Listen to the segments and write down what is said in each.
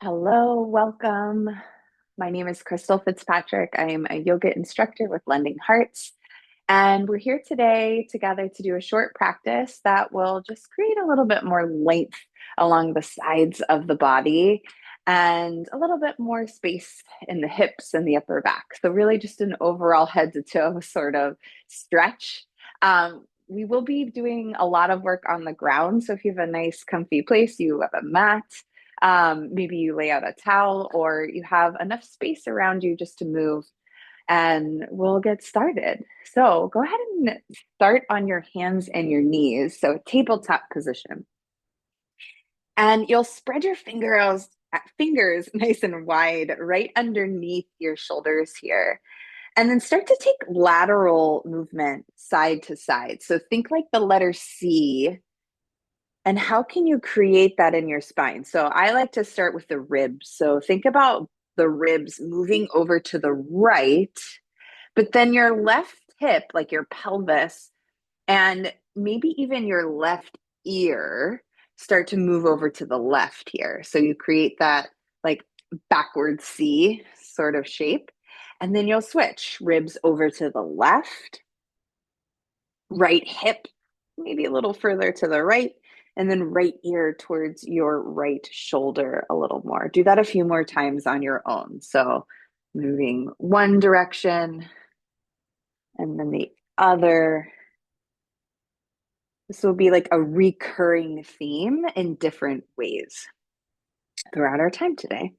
Hello, welcome. My name is Krystle Fitzpatrick. I am a yoga instructor with Lending Hearts, and we're here today together to do a short practice that will just create a little bit more length along the sides of the body and a little bit more space in the hips and the upper back. So, really, just an overall head to toe sort of stretch. We will be doing a lot of work on the ground. So, if you have a nice, comfy place, you have a mat. Maybe you lay out a towel or you have enough space around you just to move, and we'll get started. So go ahead and start on your hands and your knees. So tabletop position. And you'll spread your fingers nice and wide right underneath your shoulders here. And then start to take lateral movement side to side. So think like the letter C. And how can you create that in your spine? So I like to start with the ribs. So think about the ribs moving over to the right, but then your left hip, like your pelvis, and maybe even your left ear start to move over to the left here. So you create that like backward C sort of shape. And then you'll switch ribs over to the left, right hip, maybe a little further to the right, and then right ear towards your right shoulder a little more. Do that a few more times on your own. So moving one direction and then the other. This will be like a recurring theme in different ways throughout our time today.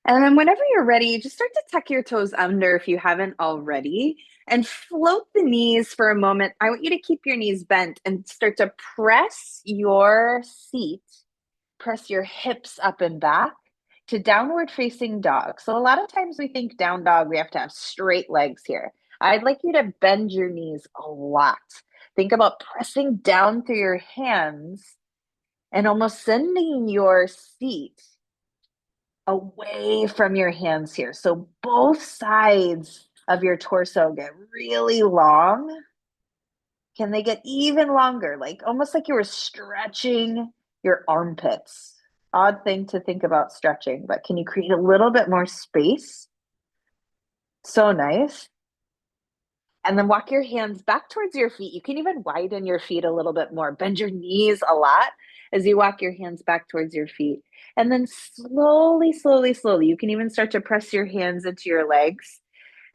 And then whenever you're ready, just start to tuck your toes under if you haven't already and float the knees for a moment. I want you to keep your knees bent and start to press your seat, press your hips up and back to downward facing dog. So a lot of times we think down dog, we have to have straight legs here. I'd like you to bend your knees a lot. Think about pressing down through your hands and almost sending your seat away from your hands here. So both sides of your torso get really long. Can they get even longer? Like almost like you were stretching your armpits. Odd thing to think about stretching, but can you create a little bit more space? So nice. And then walk your hands back towards your feet. You can even widen your feet a little bit more. Bend your knees a lot as you walk your hands back towards your feet. And then slowly, slowly, slowly, you can even start to press your hands into your legs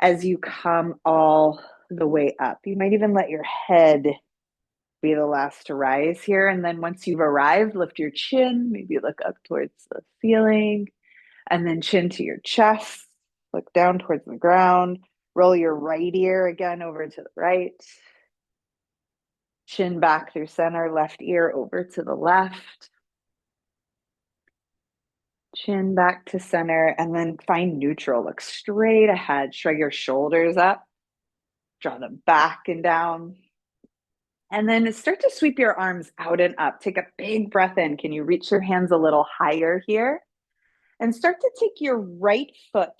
as you come all the way up. You might even let your head be the last to rise here. And then once you've arrived, lift your chin, maybe look up towards the ceiling, and then chin to your chest, look down towards the ground. Roll your right ear again over to the right. Chin back through center, left ear over to the left. Chin back to center, and then find neutral. Look straight ahead. Shrug your shoulders up. Draw them back and down. And then start to sweep your arms out and up. Take a big breath in. Can you reach your hands a little higher here? And start to take your right foot,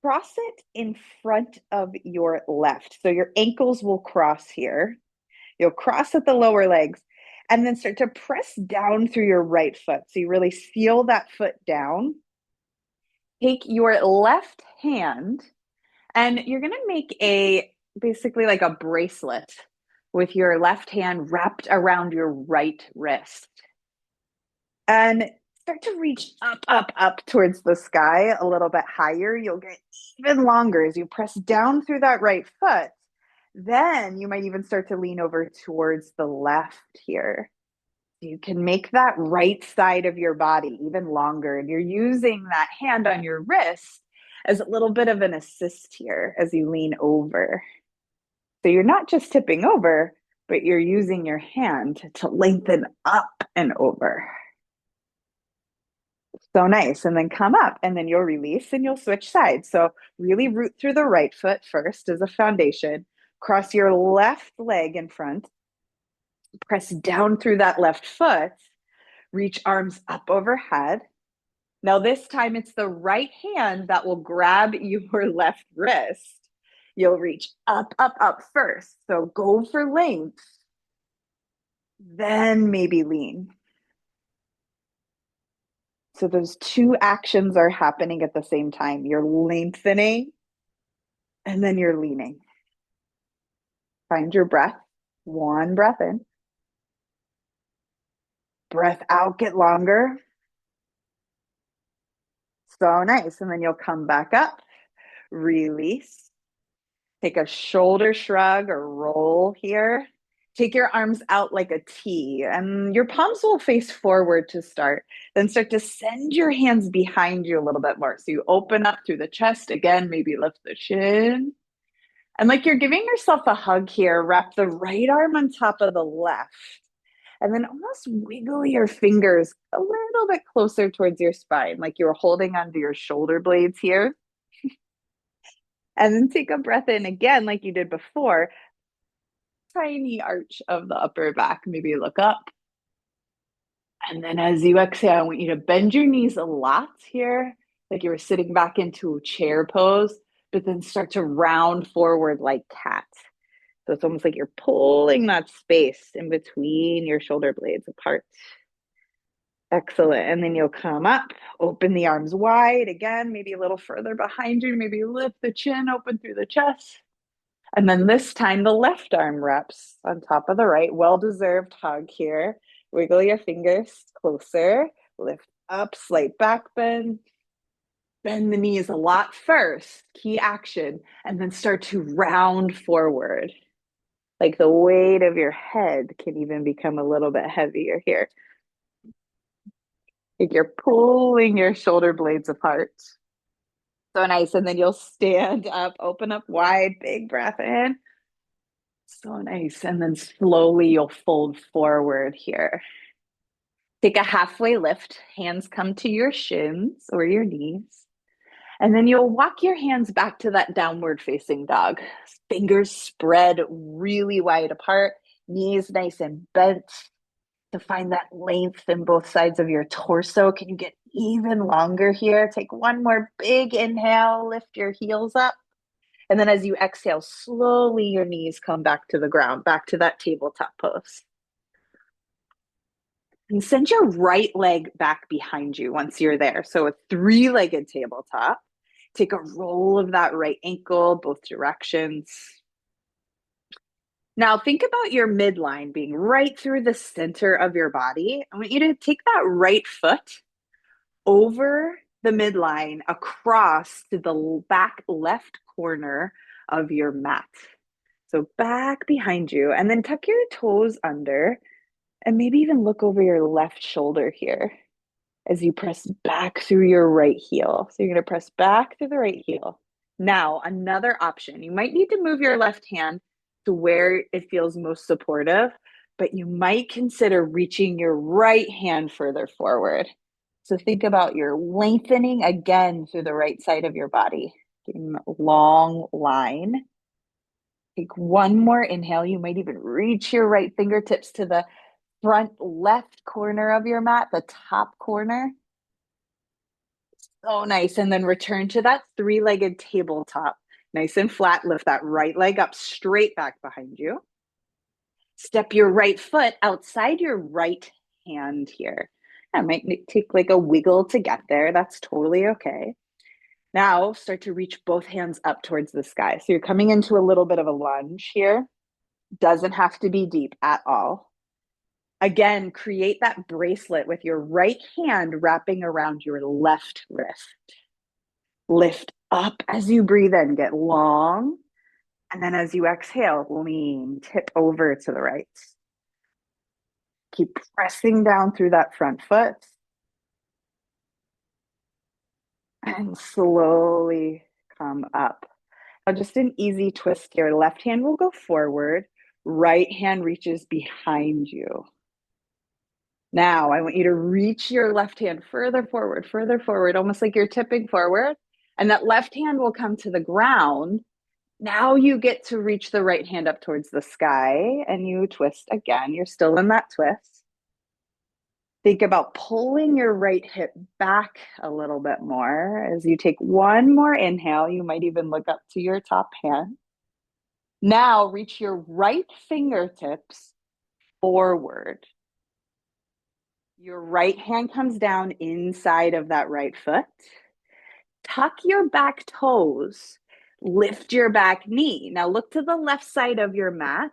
cross it in front of your left. So your ankles will cross here. You'll cross at the lower legs and then start to press down through your right foot. So you really seal that foot down. Take your left hand and you're going to make a basically like a bracelet with your left hand wrapped around your right wrist. And start to reach up, up, up towards the sky a little bit higher. You'll get even longer as you press down through that right foot. Then you might even start to lean over towards the left here. You can make that right side of your body even longer. And you're using that hand on your wrist as a little bit of an assist here as you lean over. So you're not just tipping over, but you're using your hand to lengthen up and over. So nice. And then come up and then you'll release and you'll switch sides. So really root through the right foot first as a foundation. Cross your left leg in front. Press down through that left foot. Reach arms up overhead. Now, this time it's the right hand that will grab your left wrist. You'll reach up, up, up first. So go for length, then maybe lean. So those two actions are happening at the same time. You're lengthening and then you're leaning. Find your breath. One breath in, breath out, get longer. So nice. And then you'll come back up, release. Take a shoulder shrug or roll here. Take your arms out like a T, and your palms will face forward to start. Then start to send your hands behind you a little bit more. So you open up through the chest again, maybe lift the chin. And like you're giving yourself a hug here, wrap the right arm on top of the left. And then almost wiggle your fingers a little bit closer towards your spine, like you're holding onto your shoulder blades here. And then take a breath in again, like you did before. Tiny arch of the upper back. Maybe look up. And then as you exhale, I want you to bend your knees a lot here, like you were sitting back into a chair pose, but then start to round forward like cat. So it's almost like you're pulling that space in between your shoulder blades apart. Excellent. And then you'll come up, open the arms wide again, maybe a little further behind you, maybe lift the chin open through the chest. And then this time the left arm reps on top of the right. Well-deserved hug here. Wiggle your fingers closer. Lift up, slight back bend. Bend the knees a lot first, key action, and then start to round forward. Like the weight of your head can even become a little bit heavier here. Like you're pulling your shoulder blades apart. So nice. And then you'll stand up, open up wide, big breath in. So nice. And then slowly you'll fold forward here. Take a halfway lift. Hands come to your shins or your knees. And then you'll walk your hands back to that downward facing dog. Fingers spread really wide apart. Knees nice and bent to find that length in both sides of your torso. Can you get even longer here? Take one more big inhale. Lift your heels up. And then as you exhale, slowly your knees come back to the ground, back to that tabletop pose. And send your right leg back behind you once you're there. So a three-legged tabletop. Take a roll of that right ankle, both directions. Now think about your midline being right through the center of your body. I want you to take that right foot over the midline across to the back left corner of your mat. So back behind you, and then tuck your toes under and maybe even look over your left shoulder here as you press back through your right heel. So you're going to press back through the right heel. Now, another option. You might need to move your left hand to where it feels most supportive, but you might consider reaching your right hand further forward. So think about your lengthening again through the right side of your body. Getting a long line. Take one more inhale. You might even reach your right fingertips to the front left corner of your mat, the top corner. So nice. And then return to that three-legged tabletop. Nice and flat. Lift that right leg up straight back behind you. Step your right foot outside your right hand here. That might take like a wiggle to get there. That's totally okay. Now start to reach both hands up towards the sky. So you're coming into a little bit of a lunge here. Doesn't have to be deep at all. Again, create that bracelet with your right hand wrapping around your left wrist. Lift up as you breathe in, get long. And then as you exhale, lean, tip over to the right. Keep pressing down through that front foot. And slowly come up. Now, just an easy twist here. Left hand will go forward. Right hand reaches behind you. Now, I want you to reach your left hand further forward, almost like you're tipping forward. And that left hand will come to the ground. Now you get to reach the right hand up towards the sky and you twist again. You're still in that twist. Think about pulling your right hip back a little bit more. As you take one more inhale, you might even look up to your top hand. Now reach your right fingertips forward. Your right hand comes down inside of that right foot. Tuck your back toes. Lift your back knee. Now look to the left side of your mat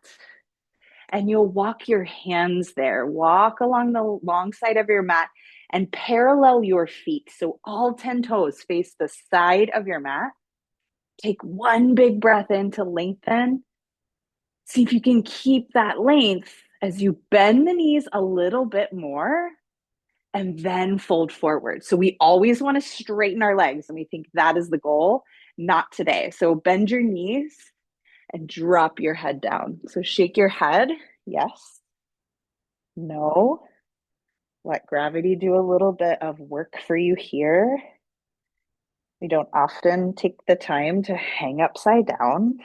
and you'll walk your hands there. Walk along the long side of your mat and parallel your feet. So all 10 toes face the side of your mat. Take one big breath in to lengthen. See if you can keep that length as you bend the knees a little bit more and then fold forward. So we always want to straighten our legs and we think that is the goal. Not today. So bend your knees and drop your head down. So shake your head. Yes. No. Let gravity do a little bit of work for you here. We don't often take the time to hang upside down.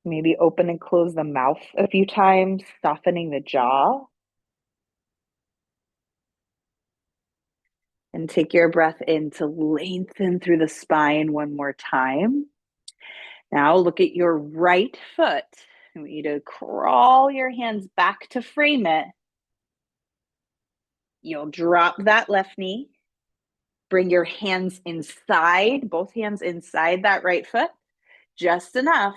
Maybe open and close the mouth a few times, softening the jaw. And take your breath in to lengthen through the spine one more time. Now look at your right foot. I want you to crawl your hands back to frame it. You'll drop that left knee. Bring your hands inside, both hands inside that right foot, just enough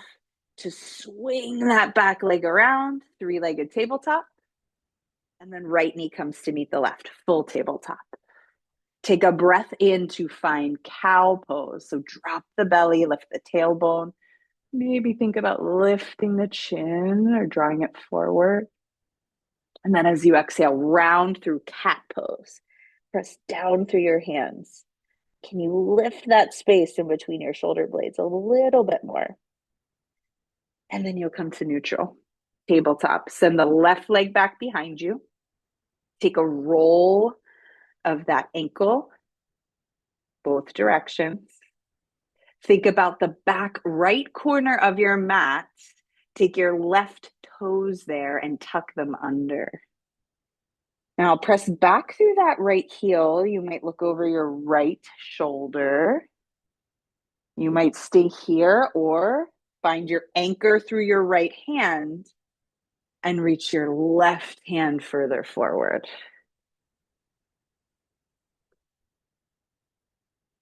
to swing that back leg around, three-legged tabletop. And then right knee comes to meet the left, full tabletop. Take a breath in to find cow pose. So drop the belly, lift the tailbone. Maybe think about lifting the chin or drawing it forward. And then as you exhale, round through cat pose. Press down through your hands. Can you lift that space in between your shoulder blades a little bit more? And then you'll come to neutral. Tabletop. Send the left leg back behind you. Take a roll of that ankle, both directions. Think about the back right corner of your mat. Take your left toes there and tuck them under. Now press back through that right heel. You might look over your right shoulder. You might stay here or find your anchor through your right hand and reach your left hand further forward.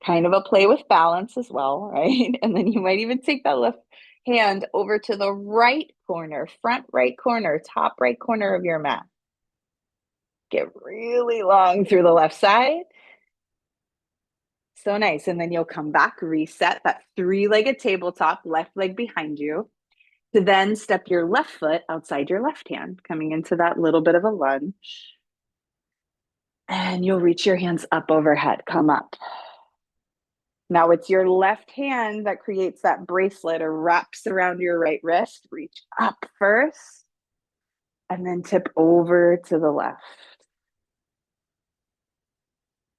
Kind of a play with balance as well, right? And then you might even take that left hand over to the right corner, front right corner, top right corner of your mat. Get really long through the left side. So nice. And then you'll come back, reset that three-legged tabletop, left leg behind you, to then step your left foot outside your left hand, coming into that little bit of a lunge. And you'll reach your hands up overhead. Come up. Now it's your left hand that creates that bracelet or wraps around your right wrist. Reach up first and then tip over to the left.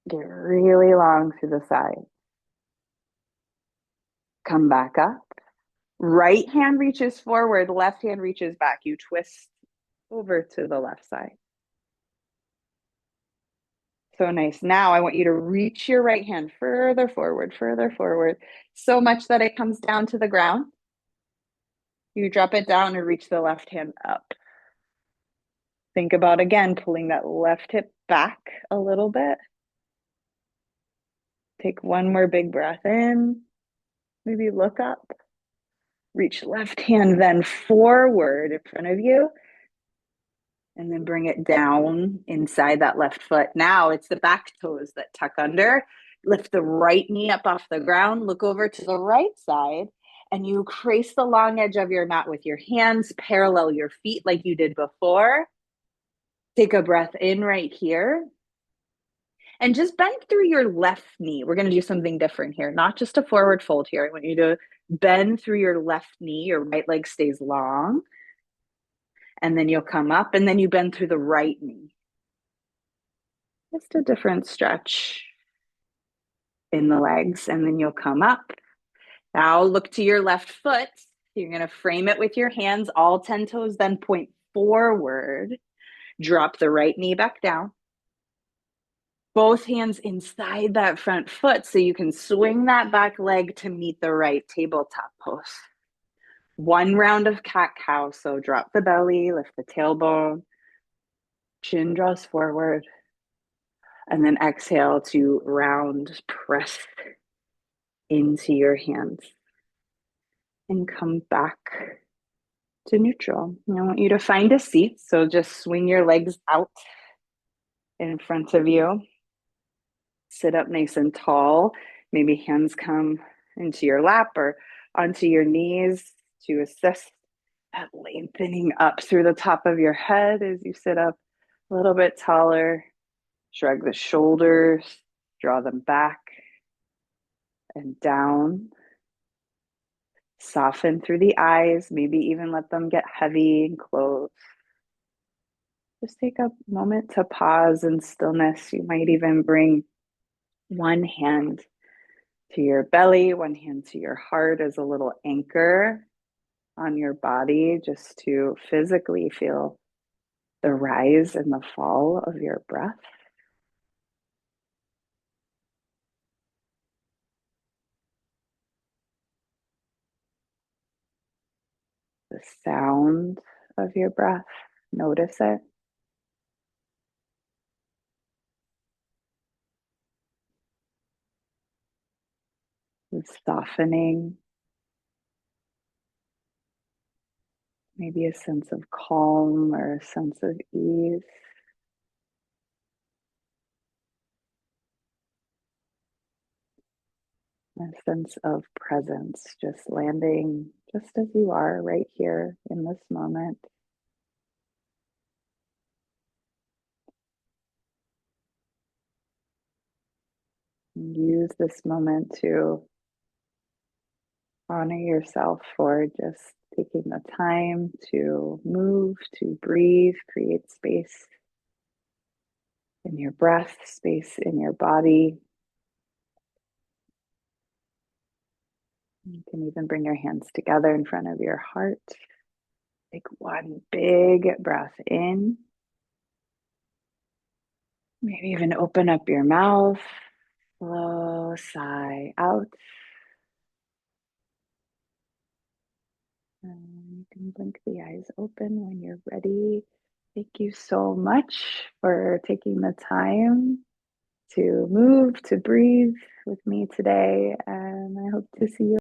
Get really long through the side. Come back up. Right hand reaches forward, left hand reaches back. You twist over to the left side. So nice. Now I want you to reach your right hand further forward, so much that it comes down to the ground. You drop it down and reach the left hand up. Think about, again, pulling that left hip back a little bit. Take one more big breath in. Maybe look up. Reach left hand then forward in front of you. And then bring it down inside that left foot. Now it's the back toes that tuck under. Lift the right knee up off the ground. Look over to the right side. And you crease the long edge of your mat with your hands. Parallel your feet like you did before. Take a breath in right here. And just bend through your left knee. We're going to do something different here. Not just a forward fold here. I want you to bend through your left knee. Your right leg stays long. And then you'll come up and then you bend through the right knee. Just a different stretch in the legs. And then you'll come up. Now look to your left foot. You're going to frame it with your hands. All 10 toes then point forward. Drop the right knee back down. Both hands inside that front foot so you can swing that back leg to meet the right tabletop pose. One round of cat-cow. So drop the belly, lift the tailbone. chin draws forward. And then exhale to round, press into your hands and come back to neutral. And I want you to find a seat. So just swing your legs out in front of you. Sit up nice and tall. Maybe hands come into your lap or onto your knees to assist that lengthening up through the top of your head as you sit up a little bit taller. Shrug the shoulders, draw them back and down. Soften through the eyes, maybe even let them get heavy and close. Just take a moment to pause in stillness. You might even bring one hand to your belly, one hand to your heart as a little anchor on your body, just to physically feel the rise and the fall of your breath. The sound of your breath, notice it. The softening, maybe a sense of calm or a sense of ease. A sense of presence, just landing just as you are right here in this moment. And use this moment to honor yourself for just taking the time to move, to breathe, create space in your breath, space in your body. You can even bring your hands together in front of your heart. Take one big breath in. Maybe even open up your mouth. Slow sigh out. You can blink the eyes open when you're ready. Thank you so much for taking the time to move, to breathe with me today. And I hope to see you